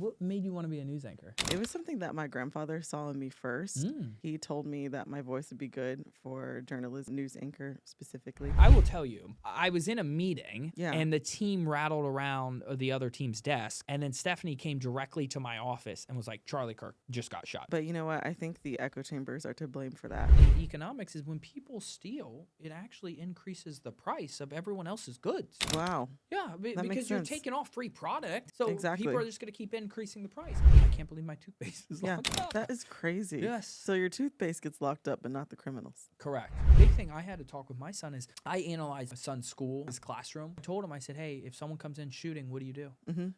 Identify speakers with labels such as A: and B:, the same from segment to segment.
A: what made you want to be a news anchor?
B: It was something that my grandfather saw in me first. He told me that my voice would be good for journalism, news anchor specifically.
A: I will tell you, I was in a meeting
B: Yeah.
A: and the team rattled around the other team's desk, and then Stephanie came directly to my office and was like, Charlie Kirk just got shot.
B: But you know what? I think the echo chambers are to blame for that.
A: In economics is when people steal, it actually increases the price of everyone else's goods.
B: Wow.
A: Yeah,
B: makes
A: because you're
B: sense.
A: taking off free product, so
B: Exactly.
A: people are just going to keep increasing the price. I can't believe my toothpaste is
B: Yeah,
A: locked up.
B: that is crazy.
A: Yes.
B: So your toothpaste gets locked up, but not the criminals.
A: Correct. Big thing I had to talk with my son is I analyzed my son's school, his classroom. I told him, I said, hey, if someone comes in shooting, what do you do?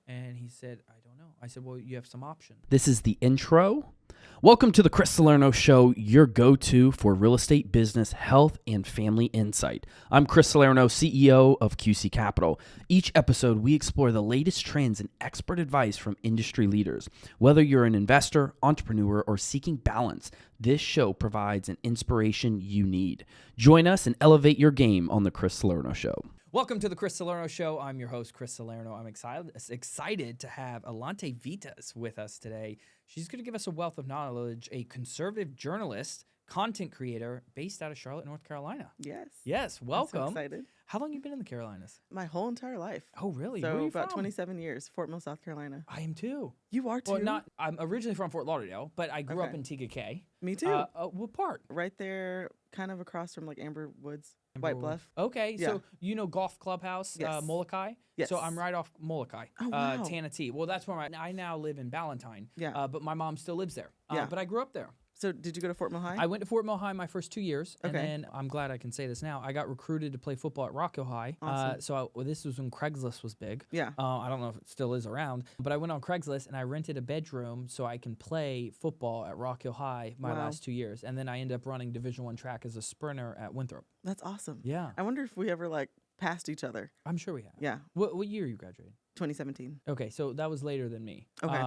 A: And he said, I don't know. I said, well, you have some options. This is the intro. Welcome to the Chris Salerno Show, your go-to for real estate, business, health, and family insight. I'm Chris Salerno, CEO of QC Capital. Each episode, we explore the latest trends and expert advice from industry leaders. Whether you're an investor, entrepreneur, or seeking balance, this show provides an inspiration you need. Join us and elevate your game on the Chris Salerno Show. Welcome to the Chris Salerno Show. I'm your host, Chris Salerno. I'm excited to have Ellanté Vides with us today. She's going to give us a wealth of knowledge, a conservative journalist, content creator based out of Charlotte, North Carolina.
B: Yes.
A: Yes, welcome.
B: I'm so excited.
A: How long have you been in the Carolinas?
B: My whole entire life.
A: Oh, really?
B: So
A: Where are you
B: about
A: from?
B: 27 years, Fort Mill, South Carolina.
A: I am too.
B: You are too?
A: Well, I'm originally from Fort Lauderdale, but I grew up
B: Okay.
A: in TKK.
B: Me too.
A: What part?
B: Right there, kind of across from like Amber Woods, White Bluff.
A: Okay,
B: Yeah.
A: so you know Golf Clubhouse,
B: Yes.
A: Molokai?
B: Yes.
A: So I'm right off Molokai,
B: Oh, wow.
A: Tanatee. Well, that's where I now live in Ballantyne,
B: Yeah.
A: but my mom still lives there.
B: Yeah.
A: But I grew up there.
B: So did you go to Fort Mill High?
A: I went to Fort Mill High my first 2 years, and
B: Okay.
A: then I'm glad I can say this now. I got recruited to play football at Rock Hill High.
B: Awesome.
A: This was when Craigslist was big.
B: Yeah.
A: I don't know if it still is around, but I went on Craigslist and I rented a bedroom so I can play football at Rock Hill High my
B: Wow.
A: last 2 years, and then I ended up running Division I track as a sprinter at Winthrop.
B: That's awesome.
A: Yeah,
B: I wonder if we ever like passed each other.
A: I'm sure we have.
B: Yeah.
A: What year you graduated?
B: 2017.
A: Okay, so that was later than me.
B: Okay.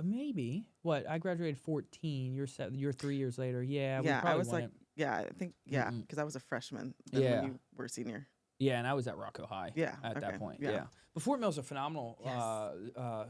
A: Maybe. What? I graduated 14. You're 3 years later. Yeah. We
B: Yeah, I
A: probably
B: was like,
A: went-
B: yeah, I think, yeah,
A: Mm-mm.
B: because I was a freshman then
A: Yeah.
B: when you were a senior.
A: Yeah, and I was at Rock Hill High.
B: Yeah,
A: At that
B: okay,
A: point.
B: yeah.
A: Yeah. But Fort Mill's a phenomenal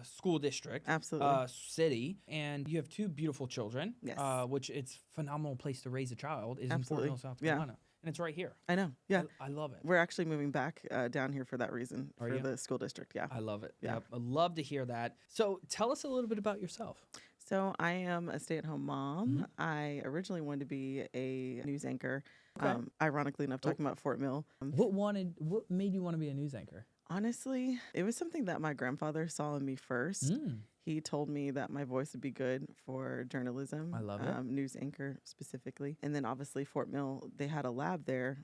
A: school district.
B: Absolutely.
A: City, and you have two beautiful children.
B: Yes.
A: Which it's a phenomenal place to raise a child is
B: Absolutely.
A: in Fort Mill, South
B: Yeah.
A: Carolina, and it's right here.
B: I know. Yeah.
A: I love it.
B: We're actually moving back down here for that reason,
A: Are
B: for
A: you?
B: the school district. Yeah.
A: I love it.
B: Yeah.
A: Yep. I love to hear that. So tell us a little bit about yourself.
B: So I am a stay-at-home mom.
A: Mhm.
B: I originally wanted to be a news anchor.
A: Okay.
B: Ironically enough, talking about Fort Mill.
A: What made you want to be a news anchor?
B: Honestly, it was something that my grandfather saw in me first. He told me that my voice would be good for journalism.
A: I love it.
B: News anchor specifically. And then obviously Fort Mill, they had a lab there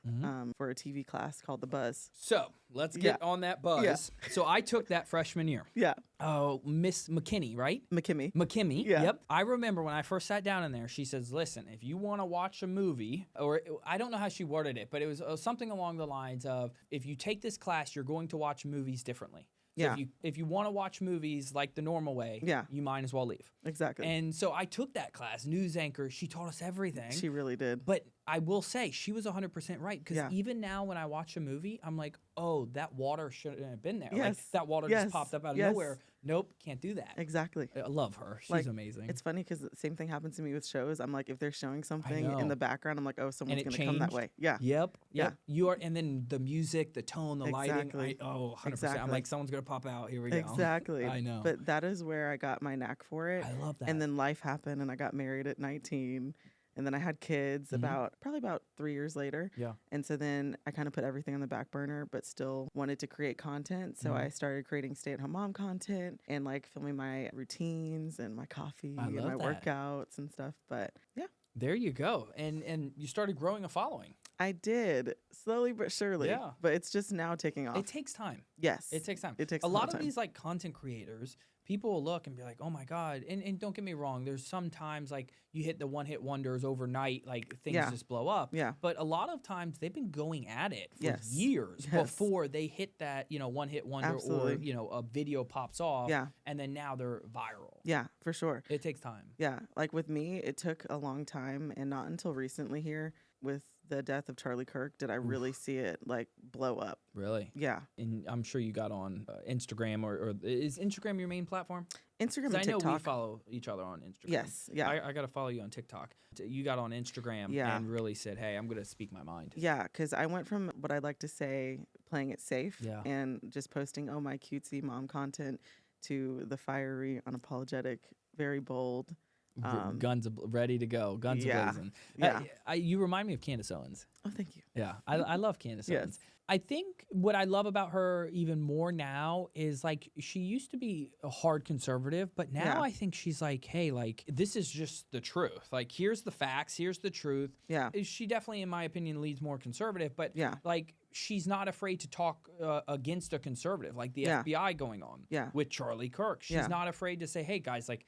B: for a TV class called The Buzz.
A: So let's get on that buzz.
B: Yeah.
A: So I took that freshman year.
B: Yeah.
A: Oh, Miss McKinney, right?
B: McKimmy.
A: Yeah. Yep. I remember when I first sat down in there, she says, listen, if you want to watch a movie, or I don't know how she worded it, but it was something along the lines of, if you take this class, you're going to watch movies differently. So
B: Yeah.
A: if you want to watch movies like the normal way,
B: Yeah.
A: you might as well leave.
B: Exactly.
A: And so I took that class, news anchor. She taught us everything.
B: She really did.
A: But I will say she was 100% right, because
B: Yeah.
A: even now when I watch a movie, I'm like, oh, that water shouldn't have been there. Like,
B: Yes.
A: that water
B: Yes.
A: just popped up out of
B: Yes.
A: nowhere. Nope, can't do that.
B: Exactly.
A: I love her. She's
B: Like,
A: amazing.
B: It's funny because the same thing happens to me with shows. I'm like, if they're showing something
A: know.
B: in the background, I'm like, oh, someone's
A: it
B: going to come that
A: changed.
B: way. Yeah.
A: Yep.
B: Yeah.
A: You are, and then the music, the tone, the
B: Exactly.
A: lighting. 100%. I'm
B: Exactly.
A: like, someone's gonna pop out. Here we go.
B: Exactly.
A: I know.
B: But that is where I got my knack for it.
A: I love that.
B: And then life happened and I got married at 19. And then I had kids probably about 3 years later.
A: Yeah.
B: And so then I kind of put everything on the back burner, but still wanted to create content. So I started creating stay-at-home mom content and like filming my routines and my coffee and
A: love
B: my
A: that.
B: workouts and stuff. But yeah,
A: There you go. And you started growing a following.
B: I did slowly but surely.
A: Yeah.
B: But it's just now taking off.
A: It takes time.
B: Yes.
A: It takes time.
B: It takes
A: a
B: a
A: lot
B: long
A: of
B: time.
A: these like content creators. People will look and be like, oh my God. And don't get me wrong. There's sometimes like you hit the one hit wonders overnight, like things
B: Yeah.
A: just blow up.
B: Yeah.
A: But a lot of times they've been going at it for
B: Yes.
A: years
B: Yes.
A: before they hit that, one hit wonder
B: Absolutely.
A: or, a video pops off.
B: Yeah.
A: And then now they're viral.
B: Yeah, for sure.
A: It takes time.
B: Yeah, like with me, it took a long time and not until recently here with the death of Charlie Kirk did I really see it like blow up.
A: Really?
B: Yeah.
A: And I'm sure you got on Instagram or is Instagram your main platform?
B: Instagram and
A: I know
B: TikTok.
A: we follow each other on Instagram.
B: Yes. Yeah.
A: I got to follow you on TikTok. You got on Instagram and really said, hey, I'm going to speak my mind.
B: Yeah, because I went from what I'd like to say, playing it safe and just posting, oh, my cutesy mom content, to the fiery, unapologetic, very bold.
A: Guns ready to go. Guns blazing.
B: Yeah.
A: You remind me of Candace Owens.
B: Oh, thank you.
A: Yeah. I love Candace Owens. I think what I love about her even more now is like she used to be a hard conservative, but now I think she's like, hey, like this is just the truth. Like here's the facts, here's the truth.
B: Yeah.
A: She definitely, in my opinion, leads more conservative, but like she's not afraid to talk against a conservative, like the FBI going on with Charlie Kirk. She's not afraid to say, hey guys, like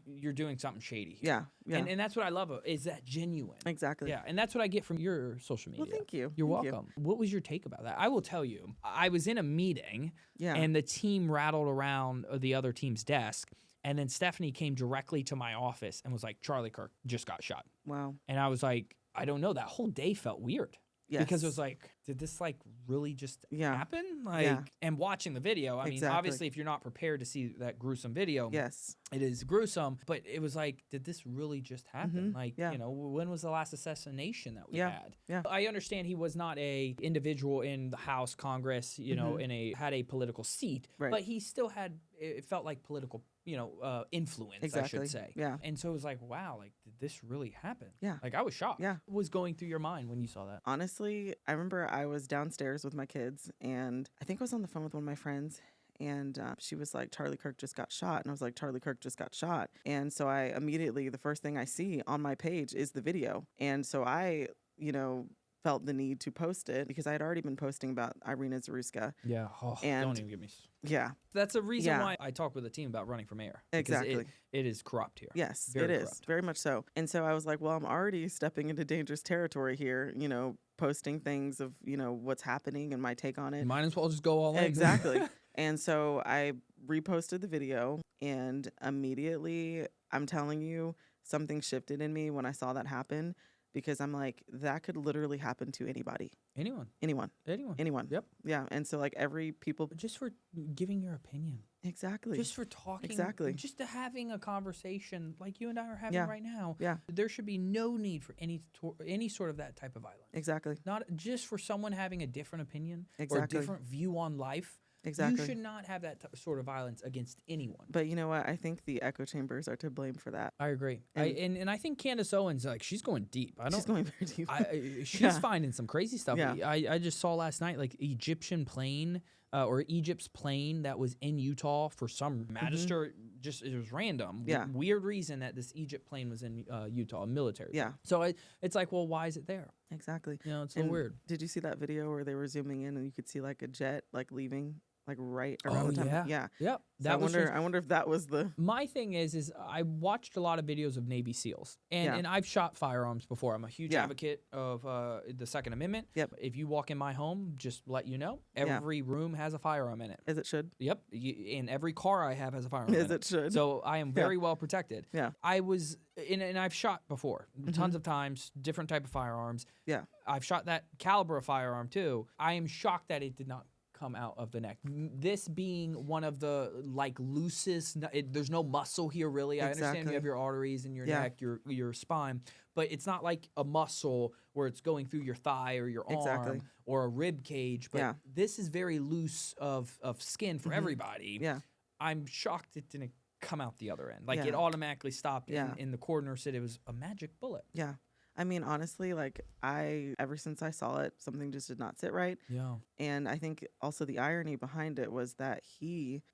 A: you're doing something shady here.
B: Yeah.
A: And that's what I love, is that genuine.
B: Exactly.
A: Yeah, and that's what I get from your social media.
B: Well, thank you.
A: You're welcome. What was your take about that? I will tell you, I was in a meeting and the team rattled around the other team's desk, and then Stephanie came directly to my office and was like, Charlie Kirk just got shot.
B: Wow.
A: And I was like, I don't know, that whole day felt weird. Yes. Because it was like, did this like really just happen? Like, and watching the video, I mean, obviously if you're not prepared to see that gruesome video, it is gruesome, but it was like, did this really just happen? Like, you know, when was the last assassination that we had? Yeah. I understand he was not a individual in the House, Congress, you know, had a political seat, but he still had, it felt like political, you know, influence, I should say. Yeah. And so it was like, wow, like, did this really happen? Yeah. Like, I was shocked. Yeah. What was going through your mind when you saw that?
B: Honestly, I remember I was downstairs with my kids, and I think I was on the phone with one of my friends, and she was like, Charlie Kirk just got shot. And I was like, Charlie Kirk just got shot. And so I immediately, the first thing I see on my page is the video. And so I, you know, felt the need to post it because I had already been posting about Irina Zaruska.
A: Yeah. Oh, and don't even get me.
B: Yeah.
A: That's a reason why I talk with the team about running for mayor.
B: Exactly.
A: It is corrupt here.
B: Yes, it is. Very much so. And so I was like, well, I'm already stepping into dangerous territory here, you know, posting things of, you know, what's happening and my take on it.
A: You might as well just go all in.
B: Exactly. And so I reposted the video, and immediately, I'm telling you, something shifted in me when I saw that happen. Because I'm like, that could literally happen to anybody. Anyone. Yep. Yeah. And so like people.
A: Just for giving your opinion.
B: Exactly.
A: Just for talking.
B: Exactly.
A: Just to having a conversation like you and I are having right now.
B: Yeah.
A: There should be no need for any sort of that type of violence.
B: Exactly.
A: Not just for someone having a different opinion or a
B: Exactly.
A: different view on life.
B: Exactly.
A: You should not have that sort of violence against anyone.
B: But you know what? I think the echo chambers are to blame for that.
A: I agree. And I think Candace Owens, like, she's going deep.
B: She's going very deep.
A: She's finding some crazy stuff.
B: Yeah.
A: I just saw last night, like, Egyptian plane or Egypt's plane that was in Utah for some magistrate. Just it was random.
B: Yeah.
A: Weird reason that this Egypt plane was in Utah, a military.
B: Yeah.
A: So it's like, well, why is it there?
B: Exactly.
A: You know, it's so weird.
B: Did you see that video where they were zooming in and you could see like a jet like leaving? Like right around the time.
A: Yeah.
B: Yep.
A: So
B: I wonder if that was the.
A: My thing is I watched a lot of videos of Navy SEALs, and I've shot firearms before. I'm a huge advocate of the Second Amendment.
B: Yep.
A: If you walk in my home, just let you know, every room has a firearm in it.
B: As it should.
A: Yep. And every car I have has a firearm.
B: As it should.
A: So I am very well protected.
B: Yeah.
A: I was and I've shot before, tons of times, different type of firearms.
B: Yeah.
A: I've shot that caliber of firearm too. I am shocked that it did not come out of the neck. This being one of the like loosest, there's no muscle here really. I understand you have your arteries in your neck, your spine, but it's not like a muscle where it's going through your thigh or your arm or a rib cage. But this is very loose of skin for everybody. Yeah, I'm shocked it didn't come out the other end. Like it automatically stopped. And the coroner said it was a magic bullet.
B: Yeah. I mean, honestly, like ever since I saw it, something just did not sit right.
A: Yeah.
B: And I think also the irony behind it was that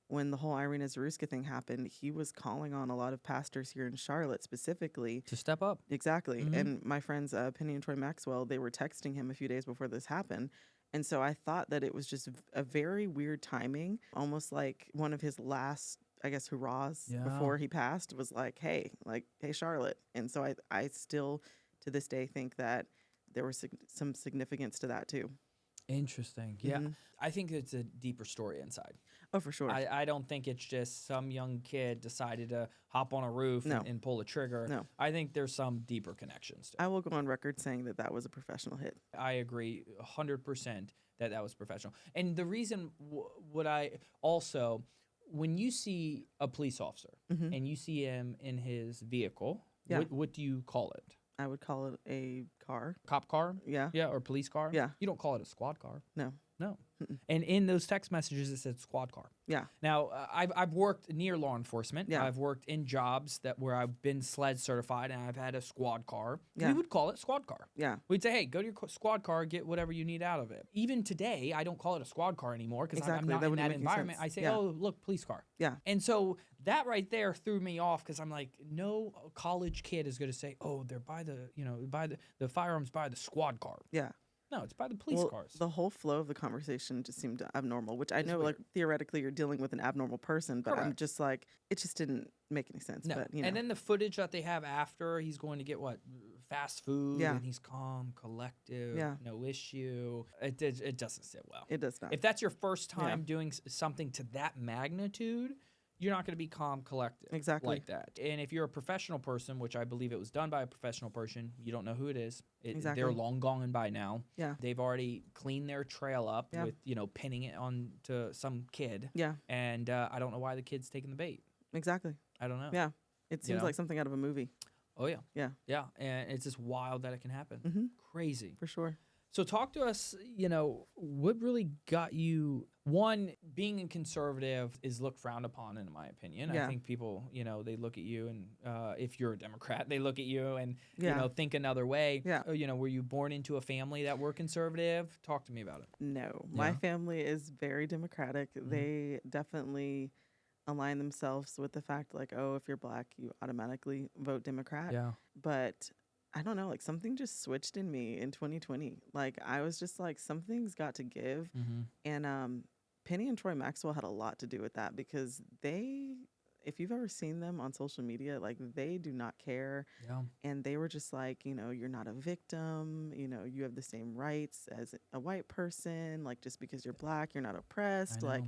B: when the whole Irina Zaruska thing happened, he was calling on a lot of pastors here in Charlotte specifically
A: to step up.
B: Exactly. And my friends, Penny and Troy Maxwell, they were texting him a few days before this happened. And so I thought that it was just a very weird timing, almost like one of his last, I guess, hurrahs before he passed was like, hey, Charlotte. And so I still, to this day, think that there was some significance to that too.
A: Interesting. Yeah. I think it's a deeper story inside.
B: Oh, for sure.
A: I don't think it's just some young kid decided to hop on a roof and pull a trigger.
B: No.
A: I think there's some deeper connections.
B: I will go on record saying that that was a professional hit.
A: I agree 100% that that was professional. And the reason what I also, when you see a police officer and you see him in his vehicle, what do you call it?
B: I would call it a car.
A: Cop car?
B: Yeah.
A: Yeah, or police car?
B: Yeah.
A: You don't call it a squad car.
B: No.
A: No. And in those text messages, it said squad car.
B: Yeah.
A: Now, I've worked near law enforcement.
B: Yeah.
A: I've worked in jobs where I've been SLED certified, and I've had a squad car.
B: Yeah.
A: We would call it squad car.
B: Yeah.
A: We'd say, hey, go to your squad car, get whatever you need out of it. Even today, I don't call it a squad car anymore because I'm not in that environment. I say, oh, look, police car.
B: Yeah.
A: And so that right there threw me off because I'm like, no college kid is going to say, oh, they're by the firearms by the squad car.
B: Yeah.
A: No, it's by the police cars.
B: The whole flow of the conversation just seemed abnormal, which I know, weird. Like, theoretically you're dealing with an abnormal person, but I'm just like, it just didn't make any sense.
A: No.
B: But,
A: And then the footage that they have after, he's going to get fast food, and he's calm, collective, no issue. It doesn't sit well.
B: It does not.
A: If that's your first time doing something to that magnitude, you're not going to be calm, collective like that. And if you're a professional person, which I believe it was done by a professional person, you don't know who it is. They're long gone by now.
B: Yeah.
A: They've already cleaned their trail up with, pinning it on to some kid.
B: Yeah.
A: And I don't know why the kid's taking the bait.
B: Exactly.
A: I don't know.
B: Yeah. It seems like something out of a movie.
A: Oh, yeah.
B: Yeah.
A: Yeah. And it's just wild that it can happen. Crazy.
B: For sure.
A: So talk to us, what really got you, one, being a conservative is looked frowned upon, in my opinion.
B: Yeah.
A: I think people, they look at you and if you're a Democrat, they look at you and, think another way.
B: Yeah.
A: Were you born into a family that were conservative? Talk to me about it.
B: No. My family is very Democratic. They definitely align themselves with the fact, like, oh, if you're black, you automatically vote Democrat.
A: Yeah.
B: But I don't know, like something just switched in me in 2020. Like I was just like, something's got to give. And Penny and Troy Maxwell had a lot to do with that because if you've ever seen them on social media, like they do not care.
A: Yeah.
B: And they were just like, you're not a victim. You have the same rights as a white person. Like just because you're black, you're not oppressed. Like,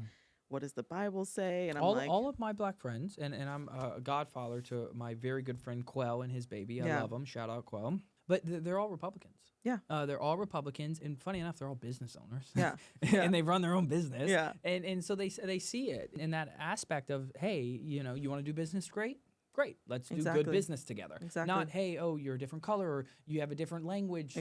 B: what does the Bible say? And I'm
A: all of my black friends, and I'm a godfather to my very good friend Quell and his baby. I love him. Shout out Quell. But they're all Republicans.
B: Yeah.
A: They're all Republicans. And funny enough, they're all business owners.
B: Yeah.
A: And they run their own business.
B: Yeah.
A: And so they see it in that aspect of, hey, you want to do business? Great. Let's do good business together.
B: Exactly.
A: Not, hey, oh, you're a different color or you have a different language,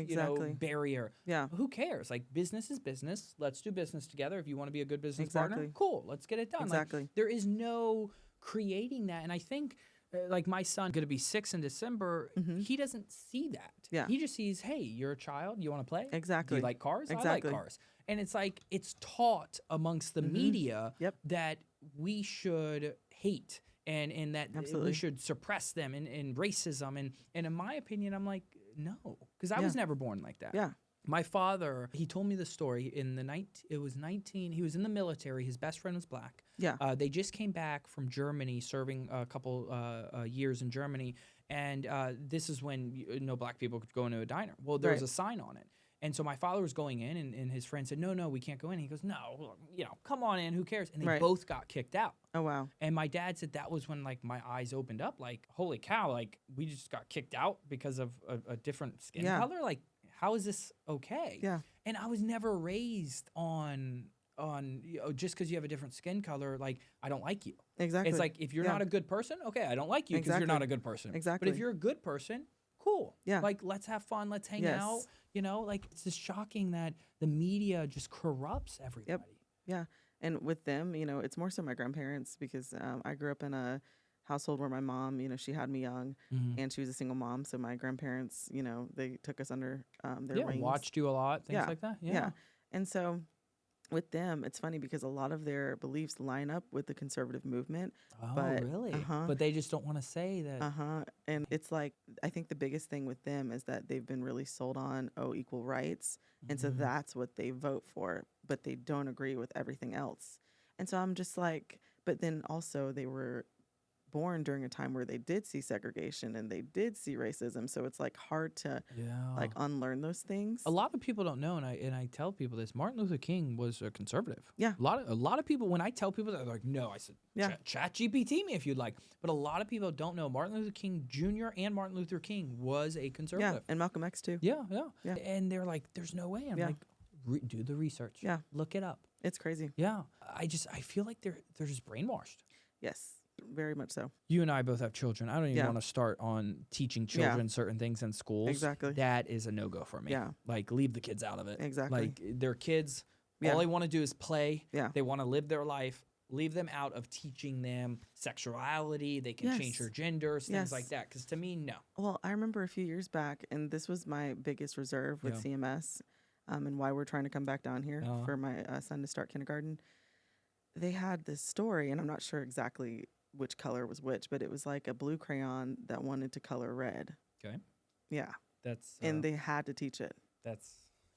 A: barrier.
B: Yeah.
A: Who cares? Like, business is business. Let's do business together. If you want to be a good business partner, cool. Let's get it done.
B: Exactly.
A: Like, there is no creating that. And I think, like, my son going to be 6 in December, he doesn't see that.
B: Yeah.
A: He just sees, hey, you're a child. You want to play?
B: Exactly.
A: Do you like cars?
B: Exactly.
A: I like cars. And it's like, it's taught amongst the media that we should hate. And that we should suppress them and racism. And in my opinion, I'm like, no, because I was never born like that.
B: Yeah.
A: My father, he told me the story in he was in the military. His best friend was black.
B: Yeah.
A: They just came back from Germany, serving a couple years in Germany. And this is when no black people could go into a diner. Well, there was a sign on it. And so my father was going in, and his friend said, no, we can't go in. He goes, no, come on in. Who cares? And they both got kicked out.
B: Oh, wow.
A: And my dad said that was when, like, my eyes opened up. Like, holy cow, like, we just got kicked out because of a different skin color? Like, how is this okay?
B: Yeah.
A: And I was never raised on just because you have a different skin color, like, I don't like you.
B: Exactly.
A: It's like, if you're not a good person, okay, I don't like you because you're not a good person.
B: Exactly.
A: But if you're a good person, cool.
B: Yeah.
A: Like, let's have fun. Let's hang out. Like, it's just shocking that the media just corrupts everybody.
B: Yep. Yeah. And with them, it's more so my grandparents because I grew up in a household where my mom, she had me young and she was a single mom. So my grandparents, they took us under their wings.
A: Watched you a lot, things like that.
B: Yeah. And so with them, it's funny because a lot of their beliefs line up with the conservative movement.
A: Oh, really? But they just don't want to say that.
B: And it's like, I think the biggest thing with them is that they've been really sold on, equal rights. And so that's what they vote for, but they don't agree with everything else. And so I'm just like, but then also they were born during a time where they did see segregation and they did see racism. So it's like hard to like unlearn those things.
A: A lot of people don't know, and I tell people this. Martin Luther King was a conservative.
B: Yeah.
A: A lot of people, when I tell people that, they're like, no. I said, chat GPT me if you'd like. But a lot of people don't know Martin Luther King Jr. and Martin Luther King was a conservative.
B: Yeah, and Malcolm X too.
A: Yeah. And they're like, there's no way. I'm like, do the research.
B: Yeah.
A: Look it up.
B: It's crazy.
A: Yeah. I feel like they're just brainwashed.
B: Yes, very much so.
A: You and I both have children. I don't even want to start on teaching children certain things in schools.
B: Exactly.
A: That is a no-go for me.
B: Yeah.
A: Like, leave the kids out of it.
B: Exactly.
A: Like, they're kids. All they want to do is play.
B: Yeah.
A: They want to live their life. Leave them out of teaching them sexuality. They can change their genders, things like that. Because to me, no.
B: Well, I remember a few years back, and this was my biggest reserve with CMS and why we're trying to come back down here for my son to start kindergarten. They had this story, and I'm not sure exactly which color was which, but it was like a blue crayon that wanted to color red.
A: Okay.
B: Yeah.
A: That's
B: and they had to teach it.
A: That's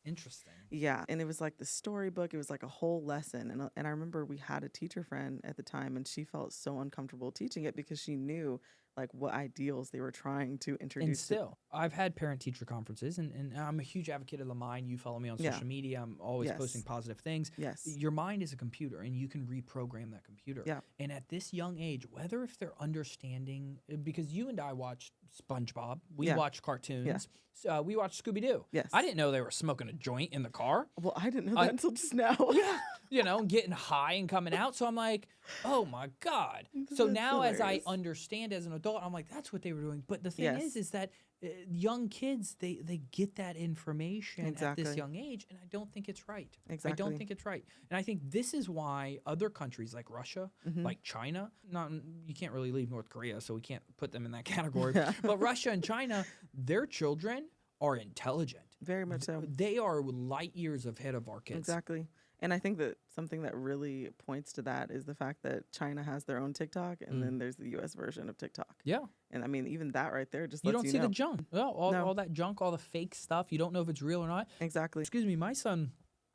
A: interesting.
B: Yeah, and it was like the storybook. It was like a whole lesson. And I remember we had a teacher friend at the time, and she felt so uncomfortable teaching it because she knew like what ideals they were trying to introduce.
A: And still, I've had parent-teacher conferences, and I'm a huge advocate of the mind. You follow me on social media. I'm always posting positive things.
B: Yes.
A: Your mind is a computer, and you can reprogram that computer.
B: Yeah.
A: And at this young age, whether if they're understanding, because you and I watched SpongeBob, we watched cartoons, we watched Scooby-Doo.
B: Yes.
A: I didn't know they were smoking a joint in the car.
B: Well, I didn't know that until just now.
A: Getting high and coming out. So I'm like, oh my God. So now
B: hilarious.
A: as I understand as an adult, I'm like, that's what they were doing. But the thing is that young kids, they get that information at this young age, and I don't think it's right.
B: Exactly.
A: I don't think it's right. And I think this is why other countries like Russia, like China, you can't really leave North Korea, so we can't put them in that category. But Russia and China, their children are intelligent.
B: Very much so.
A: They are light years ahead of our kids.
B: Exactly. And I think that something that really points to that is the fact that China has their own TikTok, and then there's the U.S. version of TikTok.
A: Yeah.
B: And I mean, even that right there just
A: you
B: lets
A: don't
B: you
A: see
B: know.
A: the junk. Well, all that junk, all the fake stuff. You don't know if it's real or not.
B: Exactly.
A: Excuse me, my son,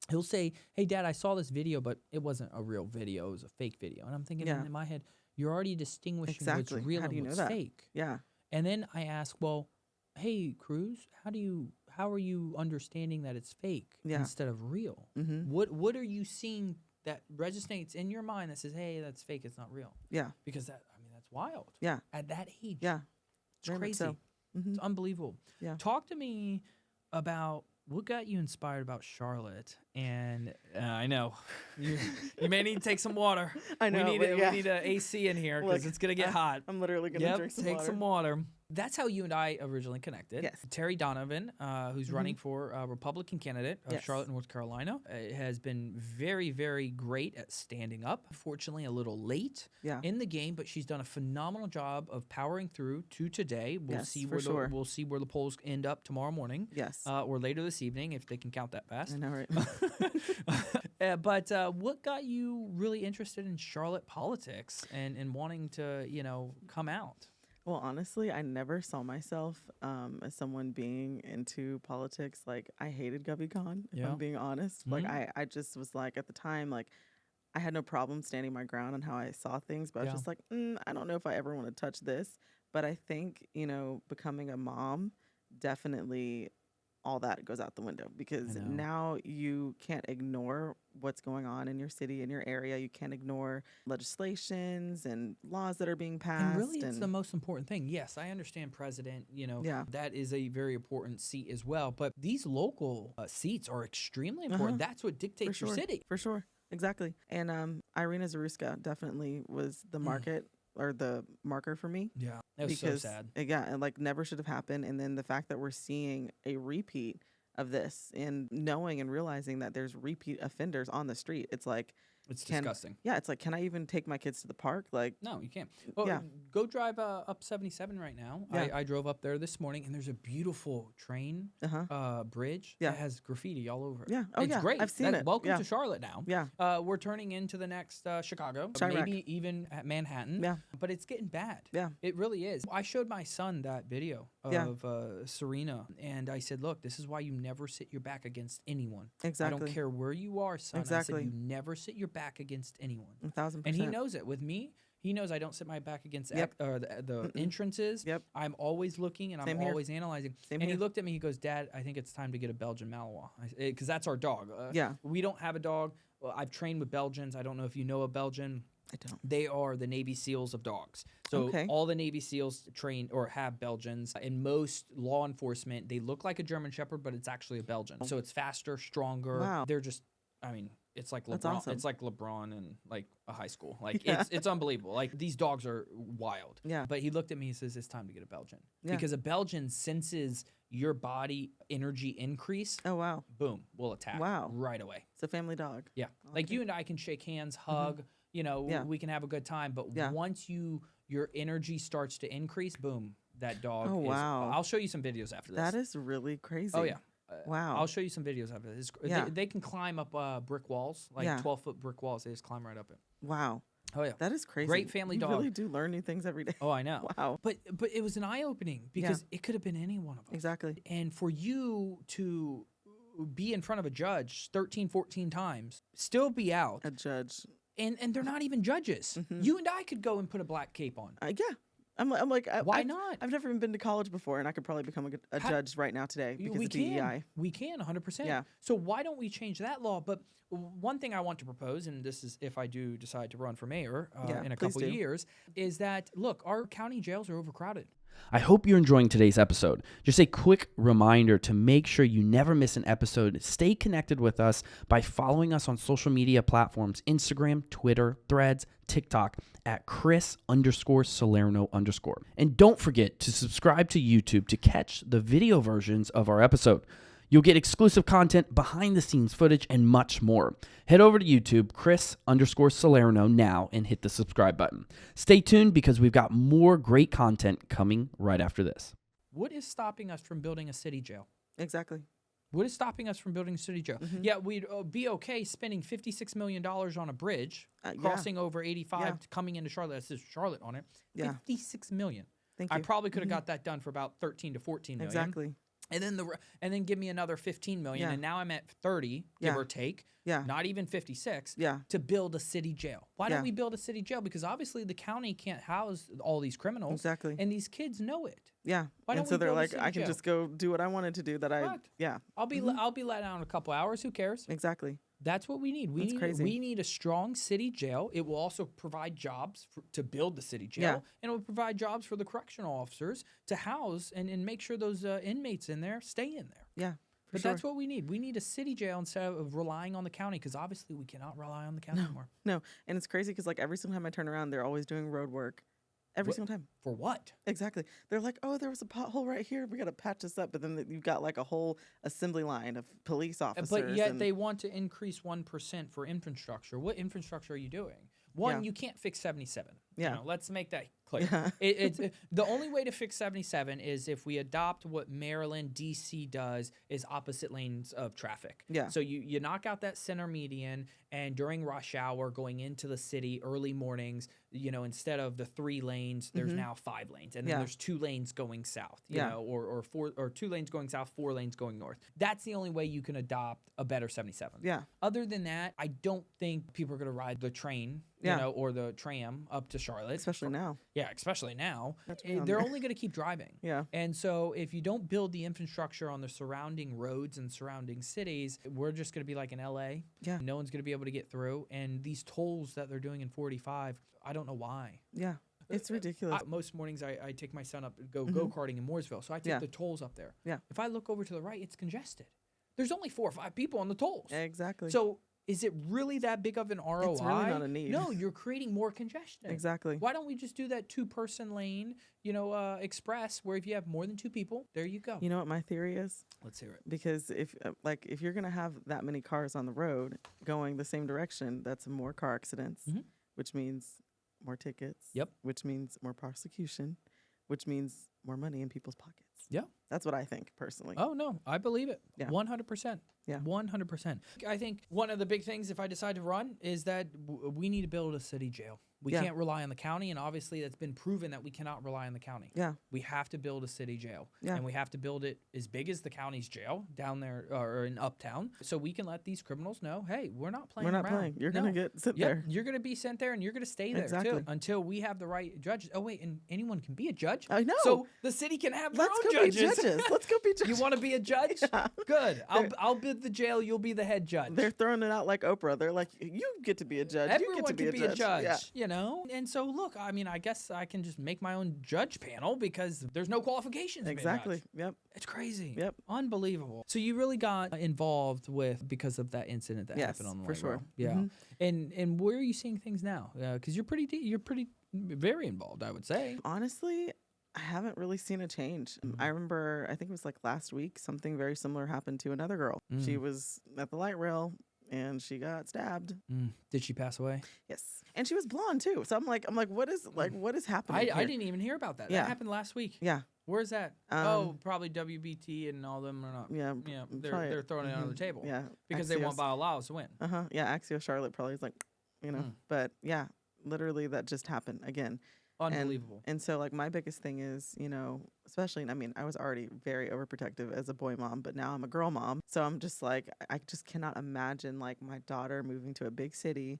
A: he'll say, hey, Dad, I saw this video, but it wasn't a real video. It was a fake video. And I'm thinking in my head, you're already distinguishing what's real and what's fake.
B: Yeah.
A: And then I ask, well, hey, Cruz, how are you understanding that it's fake instead of real? What are you seeing that resonates in your mind that says, hey, that's fake, it's not real?
B: Yeah.
A: Because that's wild.
B: Yeah.
A: At that age.
B: Yeah.
A: It's
B: Very much
A: crazy.
B: so.
A: It's unbelievable.
B: Yeah.
A: Talk to me about what got you inspired about Charlotte. And I know you may need to take some water.
B: I know.
A: We need an AC in here because it's going to get hot.
B: I'm literally going to drink some water.
A: Take some water. That's how you and I originally connected.
B: Yes.
A: Terry Donovan, who's running for Republican candidate of Charlotte, North Carolina, has been very, very great at standing up. Fortunately, a little late in the game, but she's done a phenomenal job of powering through to today. We'll see where we'll see where the polls end up tomorrow morning.
B: Yes.
A: Or later this evening if they can count that fast.
B: I know, right?
A: But what got you really interested in Charlotte politics and wanting to, come out?
B: Well, honestly, I never saw myself as someone being into politics. Like, I hated GoveyCon, if I'm being honest. Like, I just was like, at the time, like, I had no problem standing my ground on how I saw things, but I was just like, I don't know if I ever want to touch this. But I think, becoming a mom, definitely all that goes out the window because now you can't ignore what's going on in your city, in your area. You can't ignore legislations and laws that are being passed.
A: And really, it's the most important thing. Yes, I understand president, that is a very important seat as well. But these local seats are extremely important. That's what dictates your city.
B: For sure. Exactly. And Irina Zaruska definitely was the market or the marker for me.
A: Yeah, that was so sad.
B: Yeah, and like never should have happened. And then the fact that we're seeing a repeat of this and knowing and realizing that there's repeat offenders on the street, it's like,
A: it's disgusting.
B: Yeah, it's like, can I even take my kids to the park? Like,
A: no, you can't. Well, go drive up 77 right now. I drove up there this morning, and there's a beautiful train bridge that has graffiti all over it.
B: Yeah,
A: it's great.
B: I've seen it.
A: Welcome to Charlotte now.
B: Yeah,
A: we're turning into the next Chicago,
B: Chirac.
A: maybe even at Manhattan.
B: Yeah,
A: but it's getting bad.
B: Yeah,
A: it really is. I showed my son that video of Serena, and I said, look, this is why you never sit your back against anyone.
B: Exactly.
A: I don't care where you are, son.
B: Exactly.
A: I said, you never sit your back against anyone.
B: 1,000%.
A: And he knows it. With me, He knows I don't sit my back against
B: Yep.
A: the entrances.
B: Yep.
A: I'm always looking and
B: Same
A: I'm
B: here.
A: always analyzing.
B: Same
A: and
B: here.
A: he looked at me. He goes, "Dad, I think it's time to get a Belgian Malinois because that's our dog."
B: Yeah.
A: We don't have a dog. Well, I've trained with Belgians. I don't know if you know a Belgian.
B: I don't.
A: They are the Navy SEALs of dogs. So
B: Okay.
A: all the Navy SEALs train or have Belgians. In most law enforcement, they look like a German Shepherd, but it's actually a Belgian. So it's faster, stronger.
B: Wow.
A: They're just, I mean, it's like
B: That's
A: LeBron.
B: awesome.
A: It's like LeBron in like a high school. Like
B: Yeah.
A: it's unbelievable. Like these dogs are wild.
B: Yeah.
A: But he looked at me and says, "It's time to get a Belgian."
B: Yeah.
A: Because a Belgian senses your body energy increase.
B: Oh, wow.
A: Boom, will attack.
B: Wow.
A: Right away.
B: It's a family dog.
A: Yeah. Like you and I can shake hands, hug, you know,
B: Yeah.
A: we can have a good time. But
B: Yeah.
A: once your energy starts to increase, boom, that dog
B: Oh,
A: is.
B: wow.
A: I'll show you some videos after this.
B: That is really crazy.
A: Oh, yeah.
B: Wow.
A: I'll show you some videos after this.
B: Yeah.
A: They can climb up brick walls, like
B: Yeah.
A: 12-foot brick walls. They just climb right up it.
B: Wow.
A: Oh, yeah.
B: That is crazy.
A: Great family
B: you
A: dog.
B: really do learn new things every day.
A: Oh, I know.
B: Wow.
A: But it was an eye-opening because it could have been any one of us.
B: Exactly.
A: And for you to be in front of a judge 13, 14 times, still be out,
B: A judge.
A: and they're not even judges. You and I could go and put a black cape on.
B: Yeah. I'm like,
A: Why
B: I've,
A: not?
B: I've never even been to college before, and I could probably become a judge right now today because
A: we
B: of
A: can.
B: DEI.
A: We can, 100%.
B: Yeah.
A: So why don't we change that law? But one thing I want to propose, and this is if I do decide to run for mayor
B: Yeah,
A: in a
B: please
A: couple of
B: do.
A: years, is that, look, our county jails are overcrowded.
C: I hope you're enjoying today's episode. Just a quick reminder to make sure you never miss an episode. Stay connected with us by following us on social media platforms, Instagram, Twitter, Threads, TikTok at Chris_Salerno_. And don't forget to subscribe to YouTube to catch the video versions of our episode. You'll get exclusive content, behind the scenes footage, and much more. Head over to YouTube, Chris_Salerno now, and hit the subscribe button. Stay tuned because we've got more great content coming right after this.
A: What is stopping us from building a city jail?
B: Exactly.
A: What is stopping us from building a city jail? Yeah, we'd be okay spending $56 million on a bridge,
B: Yeah.
A: crossing over 85,
B: Yeah.
A: coming into Charlotte. That says Charlotte on it.
B: Yeah.
A: $56 million.
B: Thank you.
A: I probably could have got that done for about 13 to 14 million.
B: Exactly.
A: And then give me another 15 million,
B: Yeah.
A: and now I'm at 30, give
B: Yeah.
A: or take.
B: Yeah.
A: Not even 56.
B: Yeah.
A: To build a city jail. Why
B: Yeah.
A: don't we build a city jail? Because obviously the county can't house all these criminals.
B: Exactly.
A: And these kids know it.
B: Yeah.
A: Why
B: and
A: don't
B: so
A: we
B: they're
A: build a
B: like,
A: city
B: I can
A: jail?
B: just go do what I wanted to do.
A: Correct.
B: Yeah.
A: I'll be let out in a couple hours. Who cares?
B: Exactly.
A: That's what we need.
B: That's crazy.
A: We need a strong city jail. It will also provide jobs to build the city jail,
B: Yeah.
A: and it will provide jobs for the correctional officers to house and make sure those inmates in there stay in there.
B: Yeah. For
A: But
B: sure.
A: that's what we need. We need a city jail instead of relying on the county, because obviously we cannot rely on the county anymore.
B: No. And it's crazy because like every single time I turn around, they're always doing road work. Every
A: What-
B: single time.
A: For what?
B: Exactly. They're like, oh, there was a pothole right here. We got to patch this up. But then you've got like a whole assembly line of police officers.
A: But yet
B: and
A: they want to increase 1% for infrastructure. What infrastructure are you doing? One,
B: Yeah.
A: you can't fix 77.
B: Yeah.
A: You know, let's make that clear.
B: Yeah.
A: It's the only way to fix 77 is if we adopt what Maryland, D.C. does, is opposite lanes of traffic.
B: Yeah.
A: So you knock out that center median, and during rush hour going into the city, early mornings, you know, instead of the 3 lanes, there's now 5 lanes. And then
B: Yeah.
A: there's 2 lanes going south, you
B: Yeah.
A: know, or 2 lanes going south, 4 lanes going north. That's the only way you can adopt a better 77.
B: Yeah.
A: Other than that, I don't think people are going to ride the train,
B: Yeah.
A: you know, or the tram up to Charlotte.
B: Especially now.
A: Yeah, especially now.
B: That's
A: Eh,
B: around
A: They're
B: there.
A: only going to keep driving.
B: Yeah.
A: And so if you don't build the infrastructure on the surrounding roads and surrounding cities, we're just going to be like in LA.
B: Yeah.
A: No one's going to be able to get through. And these tolls that they're doing in 45, I don't know why.
B: Yeah. It's ridiculous.
A: Most mornings I take my son up, go-karting in Mooresville. So I take
B: Yeah.
A: the tolls up there.
B: Yeah.
A: If I look over to the right, it's congested. There's only 4 or 5 people on the tolls.
B: Exactly.
A: So is it really that big of an ROI?
B: It's really not a need.
A: No, you're creating more congestion.
B: Exactly.
A: Why don't we just do that 2-person lane, you know, express, where if you have more than 2 people, there you go.
B: You know what my theory is?
A: Let's hear it.
B: Because if you're gonna have that many cars on the road going the same direction, that's more car accidents,
A: Mhm.
B: which means more tickets.
A: Yep.
B: Which means more prosecution, which means more money in people's pockets.
A: Yeah.
B: That's what I think personally.
A: Oh, no, I believe it.
B: Yeah.
A: 100%.
B: Yeah.
A: 100%. I think one of the big things, if I decide to run, is that we need to build a city jail. We
B: Yeah.
A: can't rely on the county, and obviously that's been proven that we cannot rely on the county.
B: Yeah.
A: We have to build a city jail,
B: Yeah.
A: and we have to build it as big as the county's jail down there or in Uptown, so we can let these criminals know, hey, we're not playing
B: We're not
A: around.
B: playing. You're going to get sent
A: Yep,
B: there.
A: you're going to be sent there, and you're going to stay there
B: Exactly.
A: too until we have the right judges. Oh, wait, and anyone can be a judge?
B: I know.
A: So the city can have their
B: Let's
A: own
B: go
A: judges.
B: be judges. Let's go be judges.
A: You want to be a judge?
B: Yeah.
A: Good. I'll bid the jail. You'll be the head judge.
B: They're throwing it out like Oprah. They're like, you get to be a judge.
A: Everyone
B: you get to
A: can be a judge,
B: Yeah.
A: you know? And so, look, I mean, I guess I can just make my own judge panel because there's no qualifications. to be a
B: Exactly.
A: judge.
B: Yep.
A: It's crazy.
B: Yep.
A: Unbelievable. So you really got involved with because of that incident that
B: Yes,
A: happened on the
B: for
A: light
B: sure.
A: rail. Yeah.
B: Mhm.
A: And where are you seeing things now? Because you're pretty very involved, I would say.
B: Honestly, I haven't really seen a change. I remember, I think it was like last week, something very similar happened to another girl. She was at the light rail and she got stabbed.
A: Did she pass away?
B: Yes. And she was blonde too. So I'm like, what is happening?
A: I
B: here?
A: didn't even hear about that.
B: Yeah.
A: That happened last week.
B: Yeah.
A: Where's that? Probably WBT and all them are not.
B: Yeah.
A: Yeah,
B: probably-
A: they're throwing it under the table.
B: Yeah.
A: Because they want
B: Axios.
A: Biolaos to win.
B: Yeah. Axio Charlotte probably is like, but yeah, literally that just happened again.
A: Unbelievable.
B: And so like my biggest thing is, especially, I mean, I was already very overprotective as a boy mom, but now I'm a girl mom. So I'm just like, I just cannot imagine like my daughter moving to a big city,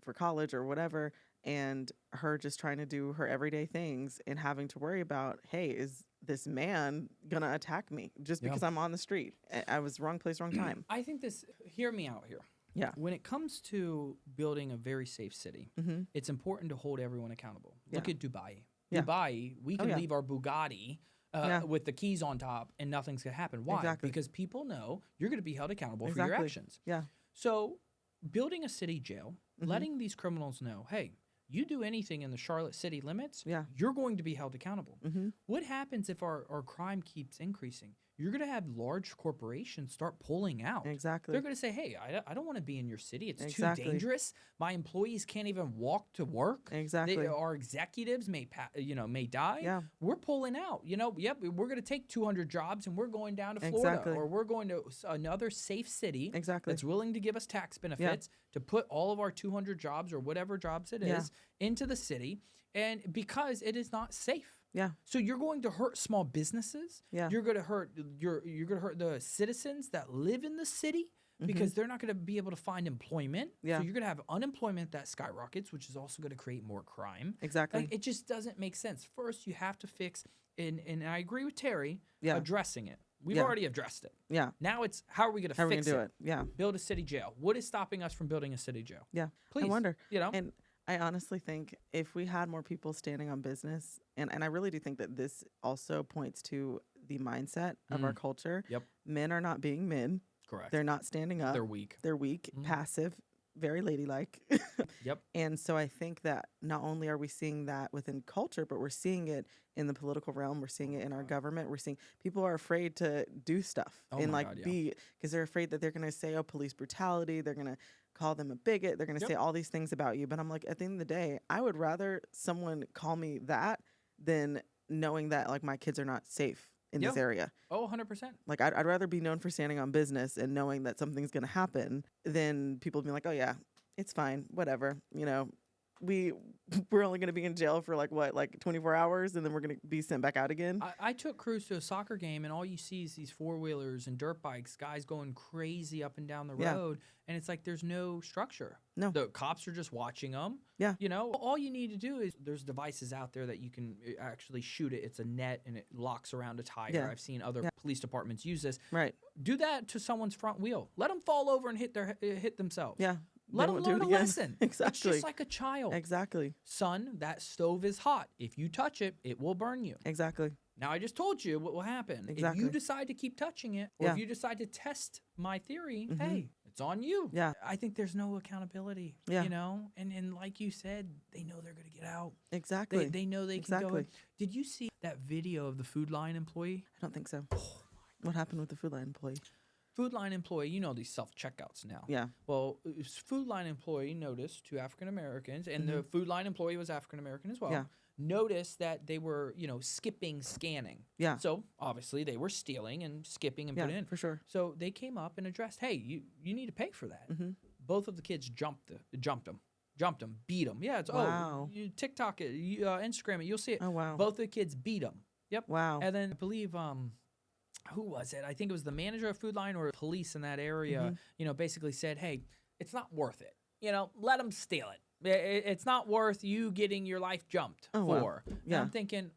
B: for college or whatever, and her just trying to do her everyday things and having to worry about, hey, is this man gonna attack me just because I'm on the street? I was wrong place, wrong time.
A: I think hear me out here.
B: Yeah.
A: When it comes to building a very safe city, it's important to hold everyone accountable. Look at Dubai.
B: Yeah.
A: Dubai, we can leave our Bugatti with the keys on top and nothing's going to happen. Why?
B: Exactly.
A: Because people know you're going to be held accountable for your actions.
B: Yeah.
A: So building a city jail, letting these criminals know, hey, you do anything in the Charlotte city limits, you're going to be held accountable. What happens if our crime keeps increasing? You're going to have large corporations start pulling out.
B: Exactly.
A: They're going to say, hey, I don't want to be in your city. It's
B: Exactly.
A: too dangerous. My employees can't even walk to work.
B: Exactly.
A: Our executives may die.
B: Yeah.
A: We're pulling out. We're going to take 200 jobs and we're going down to Florida.
B: Exactly.
A: Or we're going to another safe city
B: Exactly.
A: that's willing to give us tax benefits to put all of our 200 jobs or whatever jobs it is into the city. And because it is not safe.
B: Yeah.
A: So you're going to hurt small businesses.
B: Yeah.
A: You're going to hurt you're going to hurt the citizens that live in the city because they're not going to be able to find employment.
B: Yeah.
A: So you're going to have unemployment that skyrockets, which is also going to create more crime.
B: Exactly.
A: Like, it just doesn't make sense. First, you have to fix and I agree with Terry addressing it. We've already addressed it.
B: Yeah.
A: Now it's how are we going to fix
B: do it? Yeah.
A: Build a city jail. What is stopping us from building a city jail?
B: Yeah.
A: Please.
B: I wonder.
A: And
B: I honestly think if we had more people standing on business, and I really do think that this also points to the mindset of our culture.
A: Yep.
B: Men are not being men.
A: correct.
B: They're not standing up.
A: They're weak.
B: They're weak, passive, very ladylike.
A: Yep.
B: And so I think that not only are we seeing that within culture, but we're seeing it in the political realm. We're seeing it in our government. We're seeing people are afraid to do stuff and
A: my God, yeah.
B: because they're afraid that they're going to say, oh, police brutality. They're going to call them a bigot. They're going to say all these things about you. But I'm like, at the end of the day, I would rather someone call me that than knowing that like my kids are not safe in this area.
A: Oh, 100%.
B: Like I'd rather be known for standing on business and knowing that something's going to happen than people being like, oh yeah, it's fine, whatever. You know, we're only going to be in jail for like 24 hours and then we're going to be sent back out again.
A: I took Cruz to a soccer game and all you see is these four-wheelers and dirt bikes, guys going crazy up and down the road. And it's like there's no structure.
B: No.
A: The cops are just watching them.
B: Yeah.
A: You know, all you need to do is there's devices out there that you can actually shoot it. It's a net and it locks around a tire.
B: Yeah.
A: I've seen other police departments use this.
B: Right.
A: Do that to someone's front wheel. Let them fall over and hit themselves.
B: Yeah.
A: Let
B: They
A: them
B: won't do
A: learn
B: it
A: a
B: again.
A: lesson.
B: Exactly.
A: It's just like a child.
B: Exactly.
A: Son, that stove is hot. If you touch it, it will burn you.
B: Exactly.
A: Now, I just told you what will happen.
B: Exactly.
A: If you decide to keep touching it, or if you decide to test my theory, hey, it's on you.
B: Yeah.
A: I think there's no accountability,
B: Yeah.
A: you know? And like you said, they know they're going to get out.
B: Exactly.
A: They know they can go.
B: Exactly.
A: Did you see that video of the Food Line employee?
B: I don't think so. What happened with the Food Line employee?
A: Food Line employee, you know these self-checkouts now.
B: Yeah.
A: Well, Food Line employee noticed two African Americans, and the Food Line employee was African American as well.
B: Yeah.
A: noticed that they were, skipping scanning.
B: Yeah.
A: So obviously they were stealing and skipping and putting in.
B: For sure.
A: So they came up and addressed, hey, you need to pay for that.
B: Mm-hmm.
A: Both of the kids jumped them, beat them. Yeah, it's
B: Wow.
A: you TikTok it, Instagram it, you'll see it.
B: Oh, wow.
A: Both the kids beat them. Yep.
B: Wow.
A: And then I believe who was it? I think it was the manager of Food Line or police in that area. Basically said, hey, it's not worth it. Let them steal it. It's not worth you getting your life jumped for.
B: Wow.
A: And I'm thinking,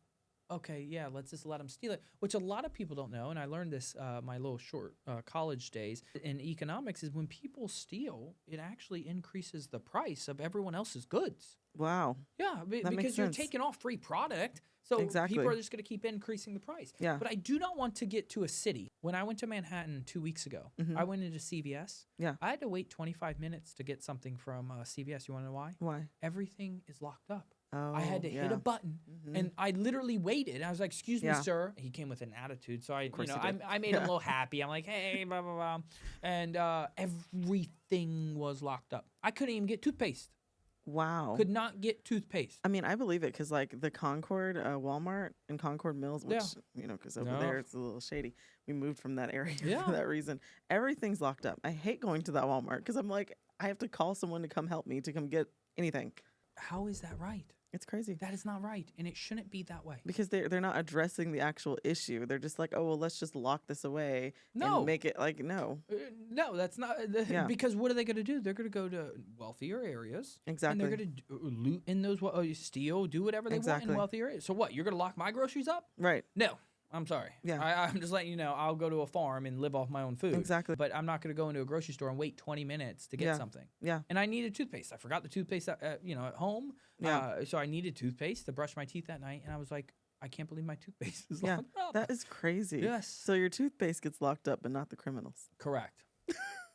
A: okay, yeah, let's just let them steal it, which a lot of people don't know. And I learned this my little short college days in economics is when people steal, it actually increases the price of everyone else's goods.
B: Wow.
A: Yeah, because you're taking off free product. So
B: Exactly.
A: people are just going to keep increasing the price.
B: Yeah.
A: But I do not want to get to a city. When I went to Manhattan 2 weeks ago, I went into CVS.
B: Yeah.
A: I had to wait 25 minutes to get something from CVS. You want to know why?
B: Why?
A: Everything is locked up.
B: Oh,
A: I had to hit a button, and I literally waited. I was like, "Excuse me, sir." He came with an attitude, so I made him a little happy. I'm like, "Hey, blah blah blah," and everything was locked up. I couldn't even get toothpaste.
B: Wow.
A: Could not get toothpaste.
B: I mean, I believe it because, like, the Concord Walmart and Concord Mills, which, because over there it's a little shady. We moved from that area for that reason. Everything's locked up. I hate going to that Walmart because I'm like, I have to call someone to come help me to come get anything.
A: How is that right?
B: It's crazy.
A: That is not right, and it shouldn't be that way.
B: Because they're not addressing the actual issue. They're just like, oh, well, let's just lock this away
A: No.
B: and make it like, no.
A: No, that's not. Because what are they going to do? They're going to go to wealthier areas.
B: Exactly.
A: And they're going to loot in those, steal, do whatever they want in wealthy areas. So what? You're going to lock my groceries up?
B: Right.
A: No. I'm sorry.
B: Yeah.
A: I'm just letting you know, I'll go to a farm and live off my own food.
B: Exactly.
A: But I'm not going to go into a grocery store and wait 20 minutes to get something.
B: Yeah.
A: And I needed toothpaste. I forgot the toothpaste at home.
B: Yeah.
A: So I needed toothpaste to brush my teeth that night. And I was like, I can't believe my toothpaste is
B: Yeah.
A: locked up.
B: That is crazy.
A: Yes.
B: So your toothpaste gets locked up, but not the criminals.
A: Correct.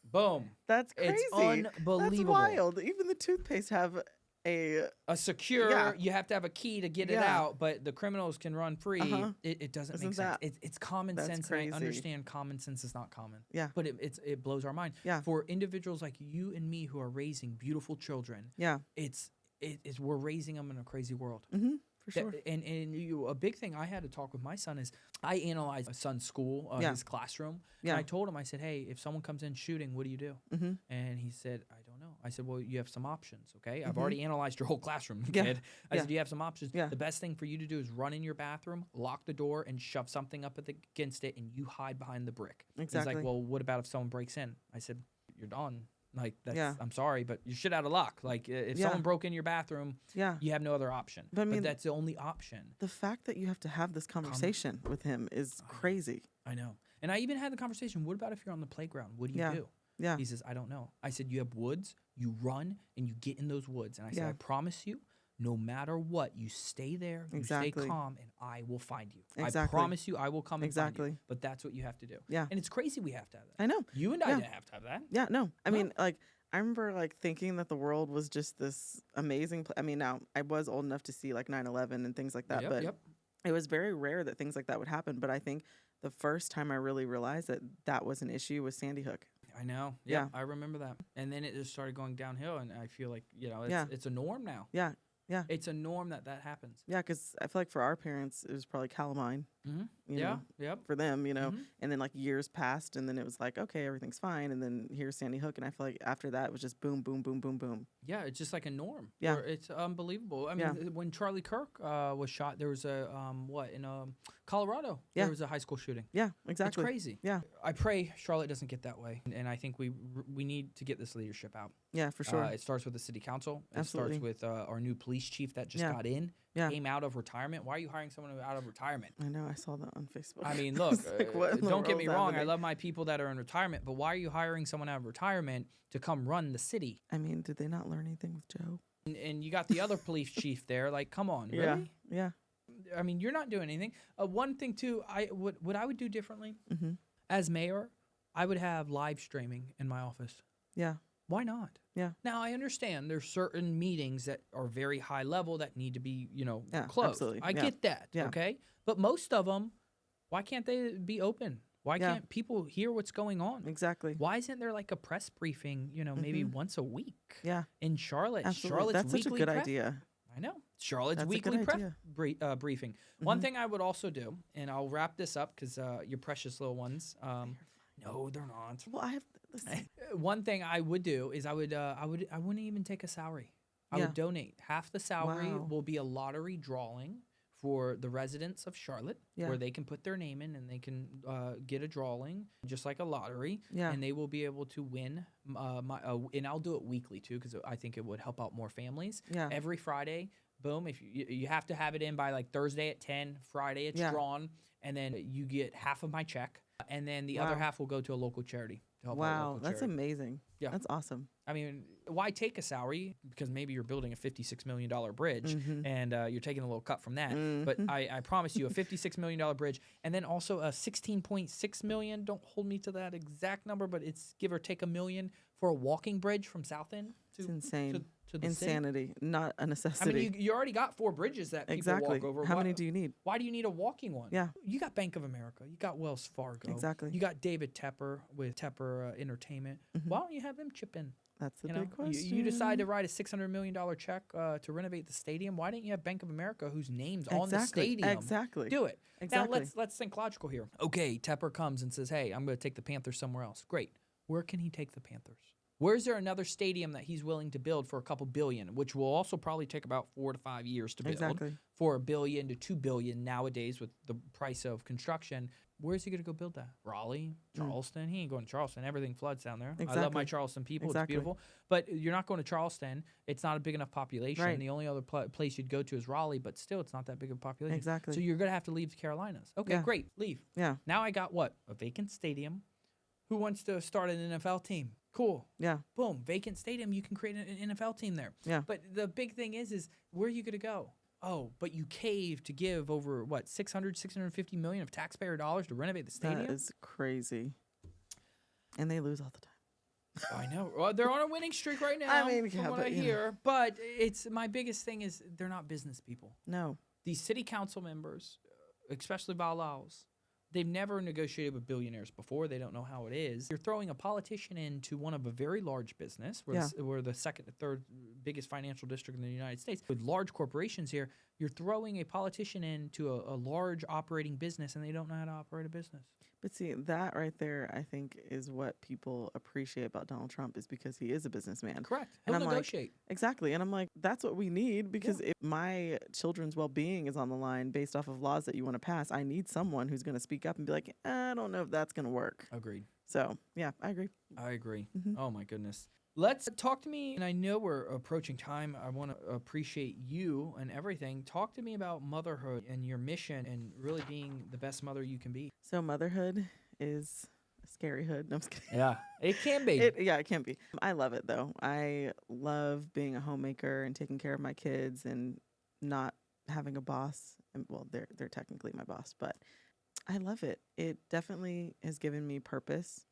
A: Boom.
B: That's crazy.
A: It's unbelievable.
B: That's wild. Even the toothpaste have a
A: secure, you have to have a key to get it out, but the criminals can run free. It doesn't
B: Isn't
A: make sense.
B: that-
A: It's common
B: that's
A: sense,
B: crazy.
A: and I understand common sense is not common.
B: Yeah.
A: But it blows our mind.
B: Yeah.
A: For individuals like you and me who are raising beautiful children, it's we're raising them in a crazy world.
B: Mm-hmm. For sure.
A: And a big thing I had to talk with my son is I analyzed my son's school, his classroom.
B: Yeah.
A: And I told him, I said, hey, if someone comes in shooting, what do you do?
B: Mm-hmm.
A: And he said, I don't know. I said, well, you have some options, okay? I've already analyzed your whole classroom,
B: Yeah.
A: kid. I
B: Yeah.
A: said, you have some options.
B: Yeah.
A: The best thing for you to do is run in your bathroom, lock the door, and shove something up against it, and you hide behind the brick.
B: Exactly.
A: He's like, well, what about if someone breaks in? I said, you're done. Like, that's,
B: Yeah.
A: I'm sorry, but you're shit out of luck. Like, if someone broke in your bathroom,
B: Yeah.
A: you have no other option.
B: But I mean,
A: that's the only option.
B: The fact that you have to have this conversation with him is crazy.
A: I know. And I even had the conversation, what about if you're on the playground? What do you do?
B: Yeah.
A: He says, I don't know. I said, you have woods, you run, and you get in those woods. And I said,
B: Yeah.
A: I promise you, no matter what, you stay there, you stay calm, and I will find you. I
B: Exactly.
A: promise you, I will come and find
B: Exactly.
A: you. But that's what you have to do.
B: Yeah.
A: And it's crazy we have to have that.
B: I know.
A: You and I
B: Yeah.
A: didn't have to have that.
B: Yeah, no. I mean, like, I remember, like, thinking that the world was just this amazing I mean, now, I was old enough to see, like, 9/11 and things like that, but it was very rare that things like that would happen. But I think the first time I really realized that that was an issue was Sandy Hook.
A: I know.
B: Yeah.
A: I remember that. And then it just started going downhill, and I feel like, it's a norm now.
B: Yeah. Yeah.
A: It's a norm that happens.
B: Yeah, because I feel like for our parents, it was probably Calamine.
A: Mm-hmm.
B: You know,
A: Yep.
B: for them,
A: Mhm.
B: and then like years passed, and then it was like, okay, everything's fine, and then here's Sandy Hook, and I feel like after that it was just boom, boom, boom, boom, boom.
A: Yeah, it's just like a norm.
B: Yeah.
A: Or it's unbelievable. I mean, when Charlie Kirk was shot, there was a in Colorado.
B: Yeah.
A: There was a high school shooting.
B: Yeah, exactly.
A: It's crazy.
B: Yeah.
A: I pray Charlotte doesn't get that way, and I think we need to get this leadership out.
B: Yeah, for sure.
A: It starts with the city council. It
B: Absolutely.
A: starts with our new police chief that just
B: Yeah.
A: got in,
B: Yeah.
A: came out of retirement. Why are you hiring someone out of retirement?
B: I know. I saw that on Facebook.
A: I mean, look,
B: was like, what in the
A: don't get
B: world
A: me
B: is
A: wrong. I
B: happening?
A: love my people that are in retirement, but why are you hiring someone out of retirement to come run the city?
B: I mean, did they not learn anything with Joe?
A: And you got the other police chief there. Like, come on,
B: Yeah.
A: really?
B: Yeah.
A: I mean, you're not doing anything. One thing too, what I would do differently
B: Mm-hmm.
A: as mayor, I would have live streaming in my office.
B: Yeah.
A: Why not?
B: Yeah.
A: Now I understand there's certain meetings that are very high level that need to be,
B: Yeah,
A: closed.
B: absolutely.
A: I
B: Yeah.
A: get that.
B: Yeah.
A: Okay. But most of them, why can't they be open? Why
B: Yeah.
A: can't people hear what's going on?
B: Exactly.
A: Why isn't there like a press briefing, maybe once a week?
B: Yeah.
A: In Charlotte.
B: Absolutely.
A: Charlotte's
B: That's such a
A: weekly
B: good
A: press-
B: idea.
A: I know. Charlotte's
B: That's a
A: weekly
B: good idea.
A: briefing. One thing I would also do, and I'll wrap this up because your precious little ones. No, they're not.
B: Well, I have. Listen.
A: One thing I would do is I wouldn't even take a salary. I
B: Yeah.
A: would donate half the salary.
B: Wow.
A: Will be a lottery drawing for the residents of Charlotte,
B: Yeah.
A: where they can put their name in and they can get a drawing, just like a lottery,
B: Yeah.
A: and they will be able to win. And I'll do it weekly too, because I think it would help out more families.
B: Yeah.
A: Every Friday, boom. If you have to have it in by like Thursday at 10, Friday it's
B: Yeah.
A: drawn, and then you get half of my check, and then the other
B: Wow.
A: half will go to a local charity to help out a
B: Wow,
A: local
B: that's
A: charity.
B: amazing.
A: Yeah.
B: That's awesome.
A: I mean, why take a salary? Because maybe you're building a $56 million bridge and you're taking a little cut from that. But I promise you a $56 million bridge, and then also a $16.6 million. Don't hold me to that exact number, but it's give or take $1 million for a walking bridge from South End to
B: It's insane.
A: to the city.
B: Insanity, not a
A: I
B: necessity.
A: mean, you already got 4 bridges that people
B: exactly.
A: walk over.
B: How many do you need?
A: Why do you need a walking one?
B: Yeah.
A: You got Bank of America. You got Wells Fargo.
B: Exactly.
A: You got David Tepper with Tepper Entertainment. Why don't you have them chip in?
B: That's the
A: You know,
B: big question.
A: you decide to write a $600 million check to renovate the stadium. Why didn't you have Bank of America, whose name's on the stadium,
B: Exactly.
A: do it?
B: Exactly.
A: Now let's think logical here. Okay, Tepper comes and says, "Hey, I'm going to take the Panthers somewhere else." Great. Where can he take the Panthers? Where's there another stadium that he's willing to build for a couple billion, which will also probably take about 4 to 5 years to build,
B: Exactly.
A: for $1 billion to $2 billion nowadays with the price of construction? Where's he going to go build that? Raleigh, Charleston? He ain't going to Charleston. Everything floods down there. I love my
B: Exactly.
A: Charleston people.
B: Exactly.
A: It's beautiful. But you're not going to Charleston. It's not a big enough population.
B: Right.
A: The only other place you'd go to is Raleigh, but still, it's not that big of a population.
B: Exactly.
A: So you're going to have to leave the Carolinas. Okay,
B: Yeah.
A: great. Leave.
B: Yeah.
A: Now I got what? A vacant stadium. Who wants to start an NFL team? Cool.
B: Yeah.
A: Boom. Vacant stadium. You can create an NFL team there.
B: Yeah.
A: But the big thing is where are you going to go? Oh, but you caved to give over what, 650 million of taxpayer dollars to renovate the stadium?
B: That is crazy. And they lose all the time.
A: I know. Well, they're on a winning streak right now.
B: I mean,
A: from
B: yeah,
A: what
B: but,
A: I
B: you know.
A: hear. But it's my biggest thing is they're not business people.
B: No.
A: These city council members, especially Valaus, they've never negotiated with billionaires before. They don't know how it is. You're throwing a politician into one of a very large business. We're the second or third biggest financial district in the United States. With large corporations here, you're throwing a politician into a large operating business, and they don't know how to operate a business.
B: But see, that right there, I think, is what people appreciate about Donald Trump is because he is a businessman.
A: Correct.
B: And
A: He'll
B: I'm
A: negotiate.
B: Exactly. And I'm like, that's what we need because if my children's well-being is on the line based off of laws that you want to pass, I need someone who's going to speak up and be like, I don't know if that's going to work.
A: Agreed.
B: So, yeah, I agree.
A: I agree.
B: Mhm.
A: Oh, my goodness. Let's talk to me, and I know we're approaching time. I want to appreciate you and everything. Talk to me about motherhood and your mission and really being the best mother you can be.
B: So motherhood is a scary hood. No, I'm just kidding.
A: Yeah, it can be.
B: It can be. I love it, though. I love being a homemaker and taking care of my kids and not having a boss. And, well, they're technically my boss, but I love it. It definitely has given me purpose.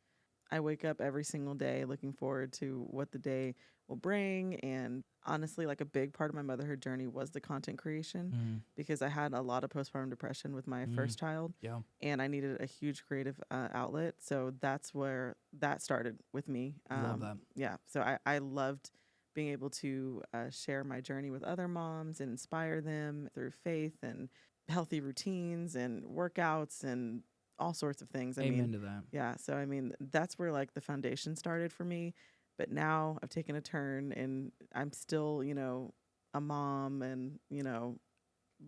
B: I wake up every single day looking forward to what the day will bring. And honestly, like a big part of my motherhood journey was the content creation because I had a lot of postpartum depression with my first child.
A: Yeah.
B: And I needed a huge creative outlet. So that's where that started with me.
A: Love that.
B: Yeah. So I loved being able to share my journey with other moms and inspire them through faith and healthy routines and workouts and all sorts of things.
A: Amen to that.
B: Yeah. So, I mean, that's where like the foundation started for me. But now I've taken a turn and I'm still, a mom and,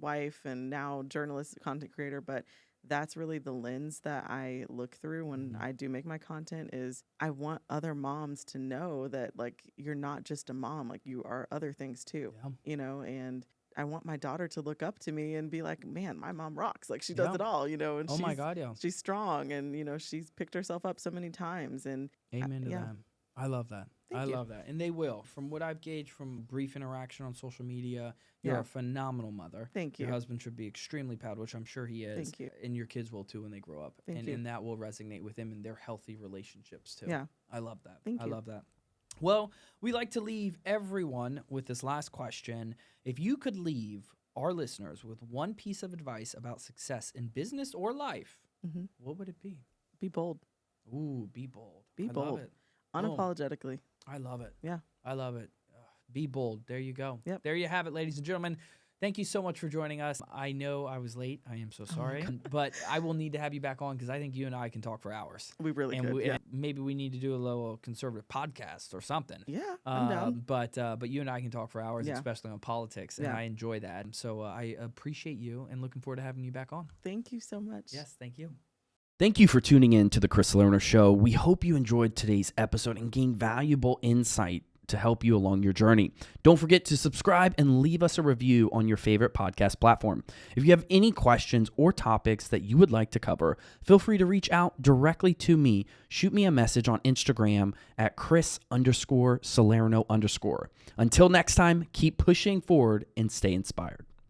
B: wife and now journalist, content creator. But that's really the lens that I look through when I do make my content is I want other moms to know that like, you're not just a mom, like you are other things too, and I want my daughter to look up to me and be like, man, my mom rocks. Like she does it all, and
A: Oh my God, yeah.
B: she's strong and, she's picked herself up so many times. And
A: Amen to
B: yeah.
A: that. I love that.
B: Thank
A: I
B: you.
A: love that. And they will. From what I've gauged from brief interaction on social media, you're
B: Yeah.
A: a phenomenal mother.
B: Thank you.
A: Your husband should be extremely proud, which I'm sure he is.
B: Thank you.
A: And your kids will too when they grow up.
B: Thank you.
A: And that will resonate with them in their healthy relationships too.
B: Yeah.
A: I love that.
B: Thank
A: I
B: you.
A: love that. Well, we like to leave everyone with this last question. If you could leave our listeners with one piece of advice about success in business or life, what would it be?
B: Be bold.
A: Ooh, be bold.
B: Be
A: I
B: bold.
A: love it. Boom.
B: Unapologetically.
A: I love it.
B: Yeah.
A: I love it. Be bold. There you go.
B: Yep.
A: There you have it, ladies and gentlemen. Thank you so much for joining us. I know I was late. I am so sorry. But I will need to have you back on because I think you and I can talk for hours.
B: We really could.
A: And maybe we need to do a little conservative podcast or something.
B: Yeah, I'm down.
A: But you and I can talk for hours,
B: Yeah.
A: especially on politics, and I enjoy that. So I appreciate you and looking forward to having you back on.
B: Thank you so much.
A: Yes, thank you.
C: Thank you for tuning in to the Chris Salerno Show. We hope you enjoyed today's episode and gained valuable insight to help you along your journey. Don't forget to subscribe and leave us a review on your favorite podcast platform. If you have any questions or topics that you would like to cover, feel free to reach out directly to me. Shoot me a message on Instagram at Chris_Salerno_. Until next time, keep pushing forward and stay inspired.